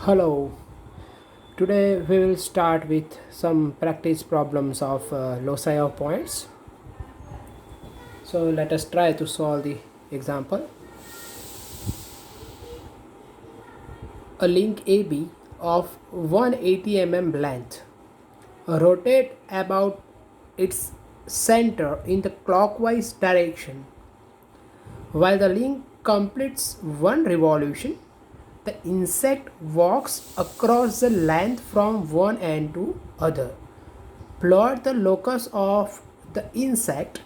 Hello, today we will start with some practice problems of loci of points. So let us try to solve the example. A link AB of 180 mm length rotate about its center in the clockwise direction. While the link completes one revolution, the insect walks across the length from one end to other. Plot the locus of the insect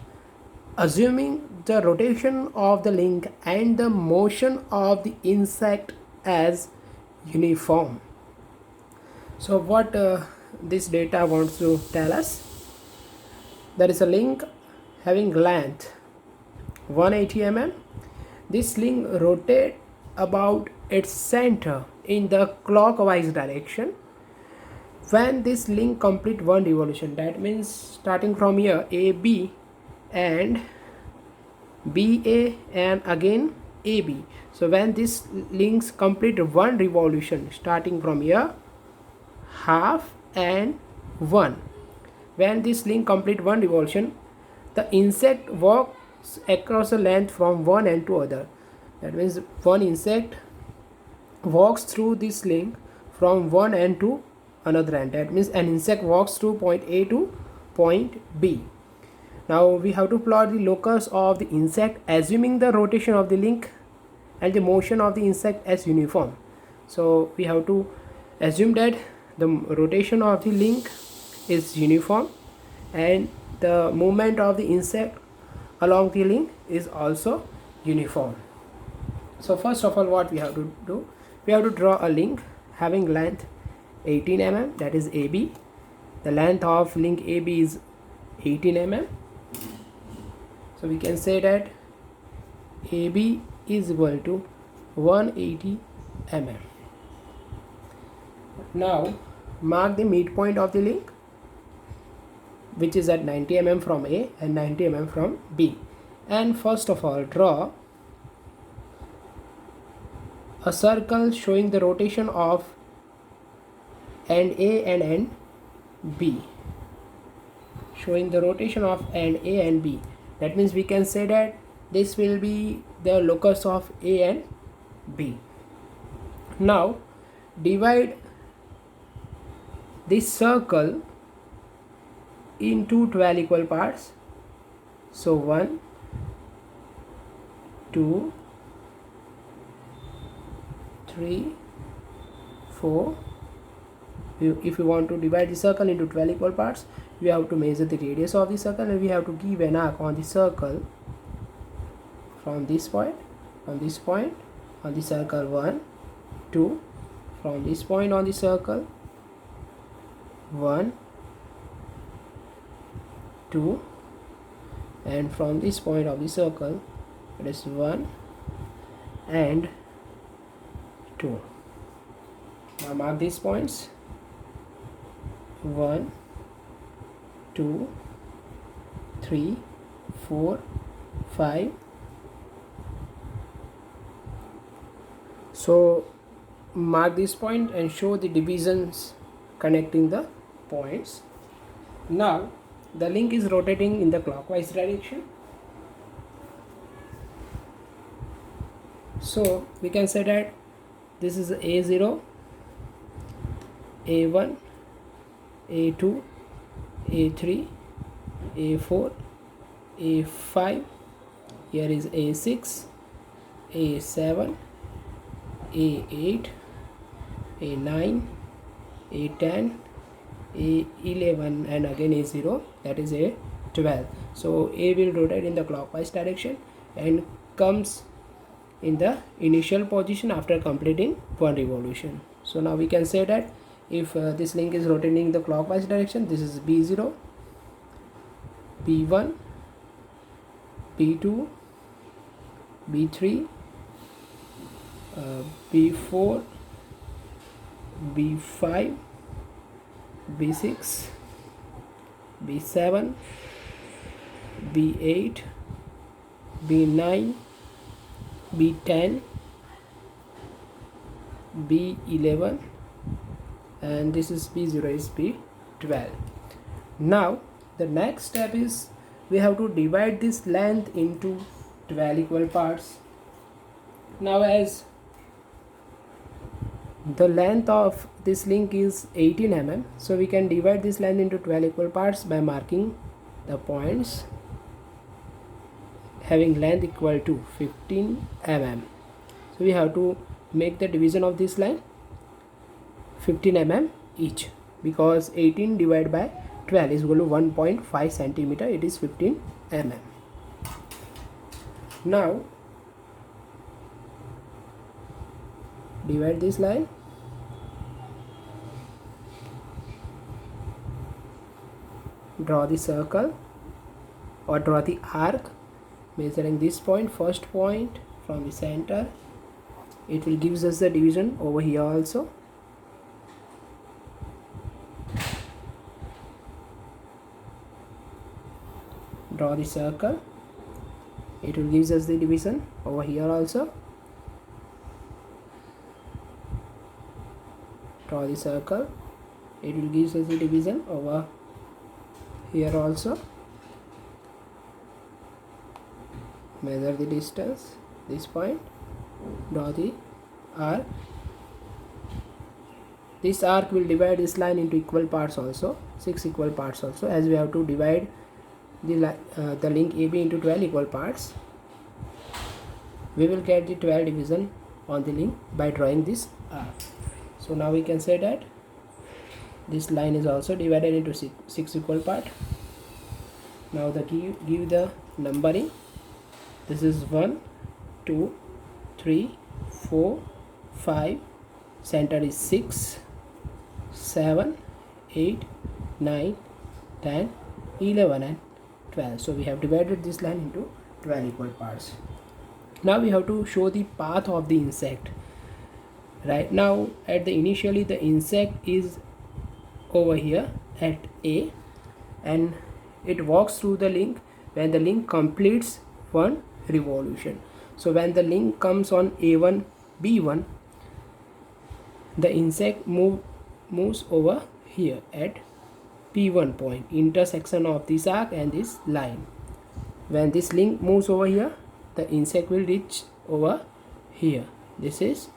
assuming the rotation of the link and the motion of the insect as uniform. So what this data wants to tell us, there is a link having length 180 mm. This link rotates about its center in the clockwise direction. When this link complete one revolution, that means starting from here AB and BA and again AB. So when this links complete one revolution, starting from here half and 1, when this link complete one revolution, the insect walks across the length from one end to other. That means one insect walks through this link from one end to another end. That means an insect walks through point A to point B. Now we have to plot the locus of the insect assuming the rotation of the link and the motion of the insect as uniform. So we have to assume that the rotation of the link is uniform and the movement of the insect along the link is also uniform. So first of all, what we have to do, we have to draw a link having length 18 mm, that is AB. The length of link AB is 18 mm. So we can say that AB is equal to 180 mm. Now mark the midpoint of the link, which is at 90 mm from A and 90 mm from B. And first of all, draw a circle showing the rotation of end A and end B. Showing the rotation of end A and B. That means we can say that this will be the locus of A and B. Now divide this circle into 12 equal parts. So 1, 2, 3, 4. If you want to divide the circle into 12 equal parts, we have to measure the radius of the circle and we have to give an arc on the circle from this point, on this point on the circle 1, 2, from this point on the circle 1, 2, and from this point of the circle it is 1 and 2. Now mark these points 1, 2, 3, 4, 5. So mark this point and show the divisions connecting the points. Now the link is rotating in the clockwise direction. So we can say that this is A0, A1, A2, A3, A4, A5. Here is A6, A7, A8, A9, A10, A11 and again A0, that is A12. So A will rotate in the clockwise direction and comes in the initial position after completing one revolution. So now we can say that if this link is rotating in the clockwise direction, this is B0, B1, B2, B3, B4, B5, B6, B7, B8, B9, B10, B11, and this is B0 is B12. Now the next step is we have to divide this length into 12 equal parts. Now as the length of this link is 18 mm, so we can divide this length into 12 equal parts by marking the points having length equal to 15 mm. So we have to make the division of this line 15 mm each, because 18 divided by 12 is equal to 1.5 centimeter. It is 15 mm. Now divide this line, draw the circle or draw the arc measuring this point, first point from the center. It will gives us the division over here also. Draw the circle, it will gives us the division over here also. Draw the circle, it will gives us the division over here also. Measure the distance, this point, draw the arc. This arc will divide this line into equal parts also, 6 equal parts also, as we have to divide the link AB into 12 equal parts. We will get the 12 division on the link by drawing this arc. So now we can say that this line is also divided into 6 equal parts. Now give the numbering. This is 1, 2, 3, 4, 5, center is 6, 7, 8, 9, 10, 11 and 12. So we have divided this line into 12 equal parts. Now we have to show the path of the insect. Right now at the initially the insect is over here at A, and it walks through the link when the link completes one revolution. So when the link comes on A1 B1, the insect moves over here at P1 point, intersection of this arc and this line. When this link moves over here, the insect will reach over here. This is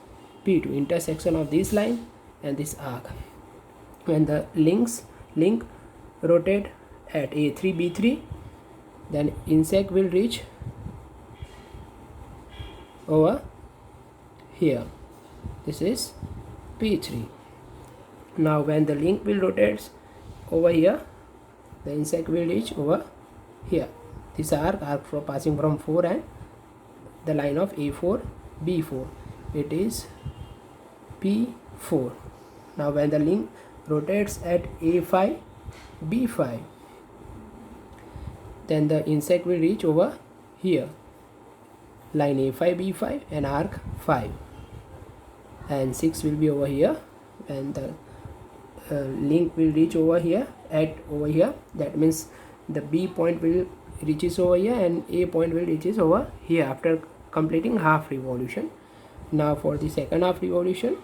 P2, intersection of this line and this arc. When the link rotate at A3 B3, then insect will reach over here. This is P3. Now when the link will rotate over here, the insect will reach over here. This arc passing from 4 and the line of A4 B4, it is P4. Now when the link rotates at A5 B5, then the insect will reach over here, line A5 B5 and arc 5, and 6 will be over here, and the link will reach over here at over here. That means the B point will reaches over here and A point will reaches over here after completing half revolution. Now for the second half revolution,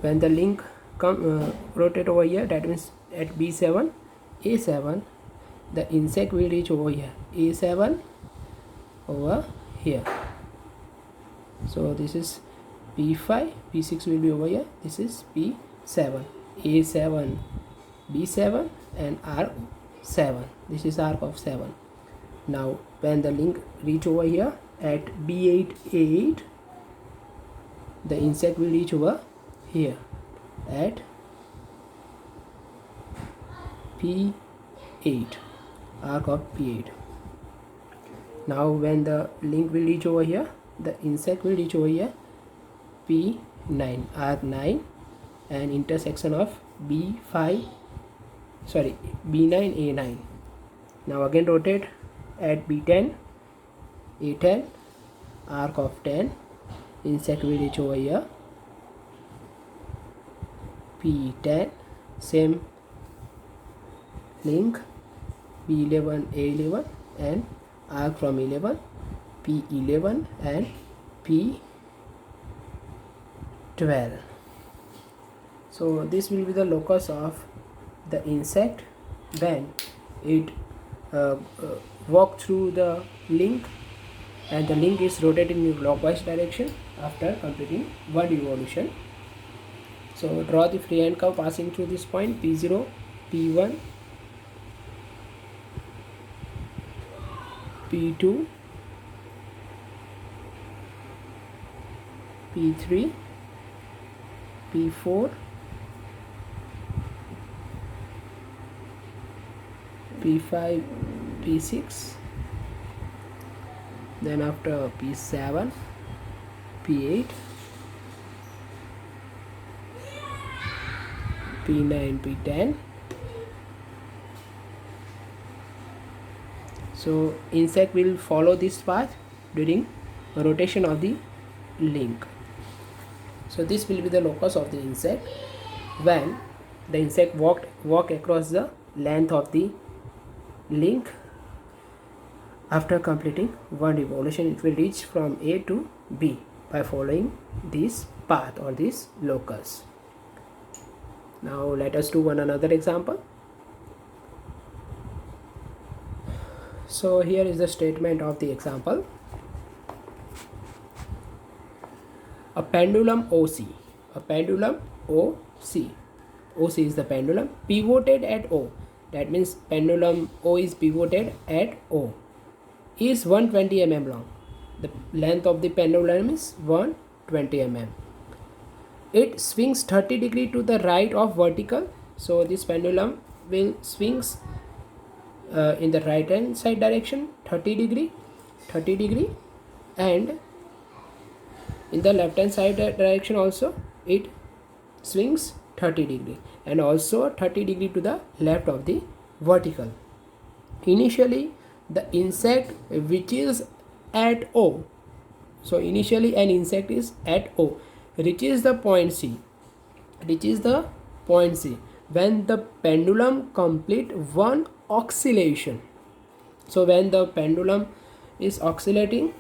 when the link rotate over here, that means at B7 A7, the insect will reach over here A7 over here. So this is P5, P6 will be over here, this is P7, A7 B7 and arc 7. This is arc of 7. Now when the link reach over here at B8 A8, the insect will reach over here at P8, arc of P8. Now when the link will reach over here, the insect will reach over here P9, arc 9, and intersection of B9 A9. Now again rotate at B10 A10, arc of 10, insect will reach over here P10, same link B11 A11 and arc from 11 P11 and 12. So this will be the locus of the insect when it uh, uh, walk through the link, and the link is rotating in clockwise direction after completing one revolution. So draw the freehand curve passing through this point P0, P1, P2, P3, P4, P5, P6, then after P7, P8, P9, P10. So insect will follow this path during rotation of the link. So this will be the locus of the insect when the insect walk across the length of the link. After completing one revolution, it will reach from A to B by following this path or this locus. Now let us do one another example. So here is the statement of the example. A pendulum OC, OC is the pendulum, pivoted at O, that means pendulum O is pivoted at O, is 120 mm long. The length of the pendulum is 120 mm. It swings 30 degree to the right of vertical. So this pendulum will swings in the right hand side direction 30 degree, and in the left hand side direction also it swings 30 degree, and also 30 degree to the left of the vertical. Initially the insect which is at O, so initially an insect is at O, reaches the point C when the pendulum complete one oscillation. So when the pendulum is oscillating,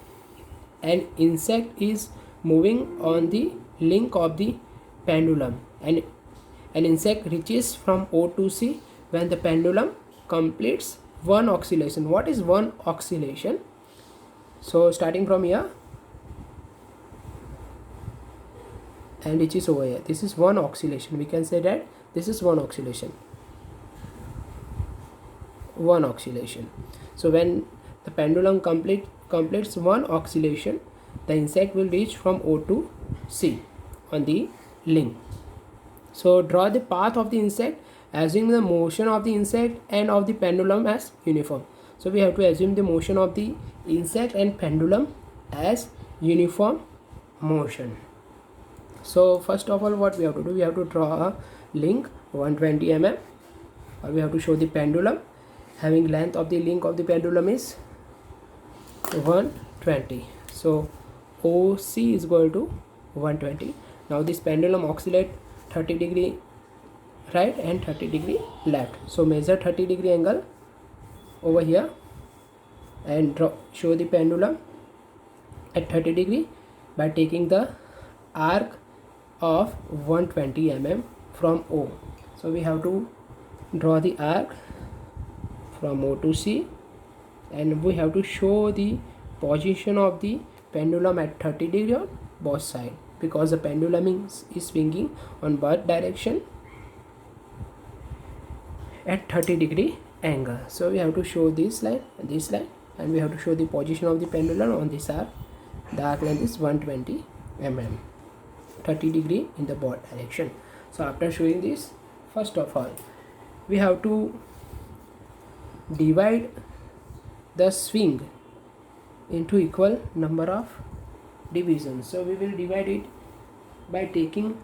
an insect is moving on the link of the pendulum, and an insect reaches from O to C when the pendulum completes one oscillation. What is one oscillation? So starting from here and which is over here, this is one oscillation. We can say that this is one oscillation. So when the pendulum completes one oscillation, the insect will reach from O to C on the link. So draw the path of the insect, assuming the motion of the insect and of the pendulum as uniform. So we have to assume the motion of the insect and pendulum as uniform motion. So first of all, what we have to do, we have to draw a link 120 mm, or we have to show the pendulum having length of the link of the pendulum is 120. So OC is equal to 120. Now this pendulum oscillate 30 degree right and 30 degree left. So measure 30 degree angle over here and show the pendulum at 30 degree by taking the arc of 120 mm from O. So we have to draw the arc from O to C, and we have to show the position of the pendulum at 30 degree on both sides, because the pendulum is swinging on both direction at 30 degree angle. So we have to show this line, and we have to show the position of the pendulum on this arc. The arc length is 120 mm, 30 degree in the both direction. So after showing this, first of all we have to divide the swing into equal number of divisions. So we will divide it by taking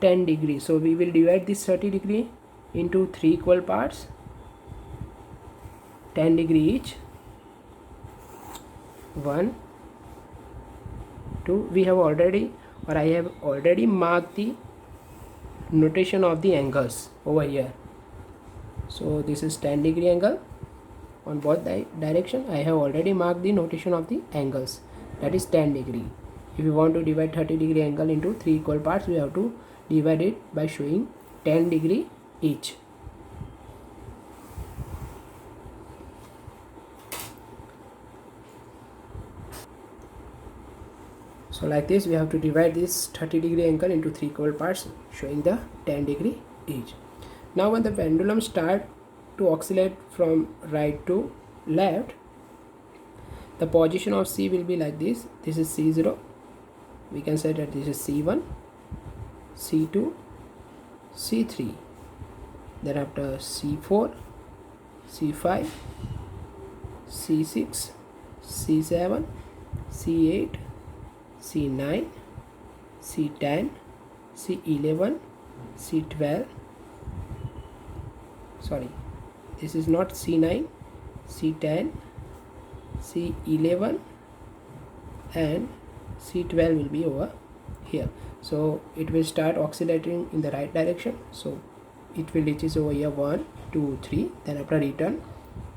10 degree. So we will divide this 30 degree into 3 equal parts, 10 degree each. 1, 2. We have already, or I have already marked the notation of the angles over here. So this is 10 degree angle on both direction. I have already marked the notation of the angles, that is 10 degree. If you want to divide 30-degree angle into 3 equal parts, we have to divide it by showing 10 degree each. So like this we have to divide this 30-degree angle into 3 equal parts showing the 10 degree each. Now when the pendulum start to oscillate from right to left, the position of C will be like this. This is C0. We can say that this is C1, C2, C3. Then after C4, C5, C6, C7, C8, C9, C10, C11, C12. Sorry, this is not C9, C10, C11 and C12 will be over here. So it will start oscillating in the right direction. So it will reaches over here 1, 2, 3. Then after return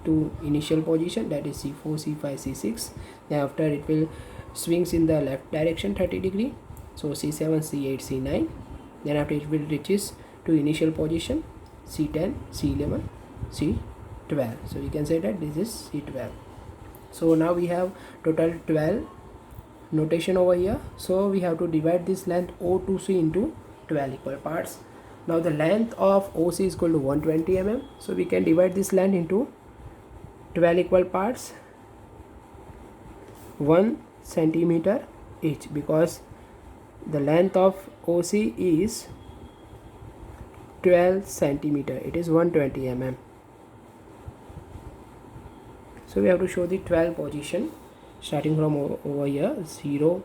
to initial position, that is C4, C5, C6. Then after it will swings in the left direction 30 degree. So C7, C8, C9. Then after it will reaches to initial position C10, C11, C12. So we can say that this is C12. So now we have total 12 notation over here. So we have to divide this length O2C into 12 equal parts. Now the length of OC is equal to 120 mm. So we can divide this length into 12 equal parts, 1 centimeter each, because the length of OC is 12 centimeter. It is 120 mm. So we have to show the 12 position starting from over here 0,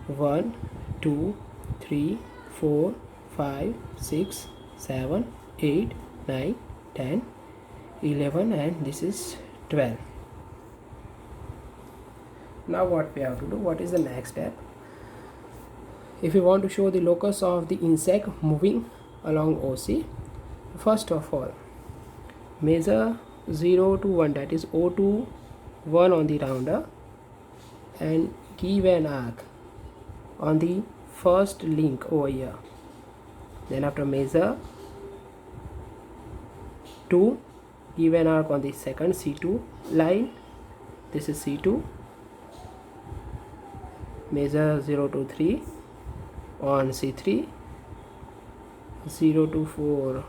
1, 2, 3, 4, 5, 6, 7, 8, 9, 10, 11 and this is 12. Now what we have to do, what is the next step? If you want to show the locus of the insect moving along OC, first of all measure 0 to 1, that is O to 1 on the rounder, and give an arc on the first link over here. Then after measure 2, give an arc on the second C2 line. This is C2. Measure 0 to 3 on C3, 0 to 4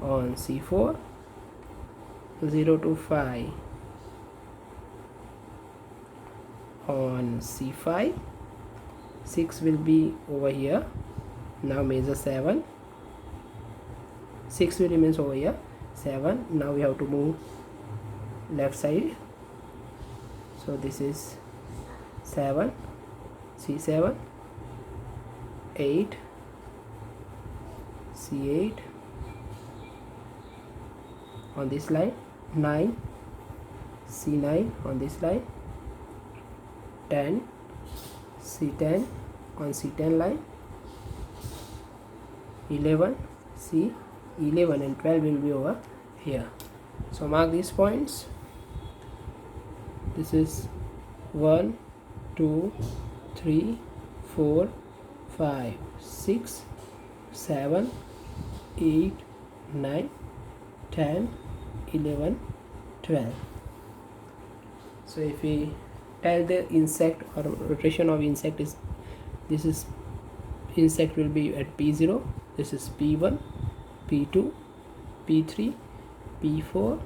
on C4, 0 to 5 on C5, 6 will be over here. Now measure 7, 6 will remain over here, 7. Now we have to move left side. So this is 7, C7, 8, C8 on this line, 9, C9 on this line, 10, C10 on C10 line, 11, C11 and 12 will be over here. So mark these points. This is 1, 2, 3, 4, 5, 6, 7, 8, 9, 10, 11, 12. So if we tell the insect or rotation of insect is, this is insect will be at P0, this is P1, P2, P3, P4,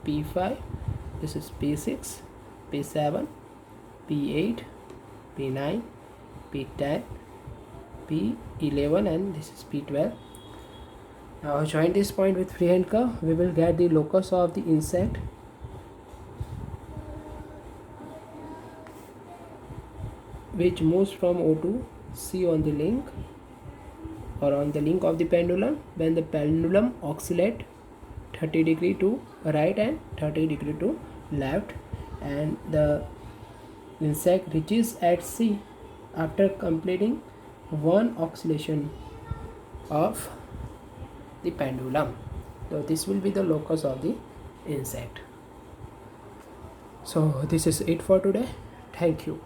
P5, this is P6, P7, P8, P9, P10, P11 and this is P12. Now join this point with freehand curve. We will get the locus of the insect which moves from O to C on the link or on the link of the pendulum when the pendulum oscillate 30 degree to right and 30 degree to left, and the insect reaches at C after completing one oscillation of the pendulum. So this will be the locus of the insect. So this is it for today. Thank you.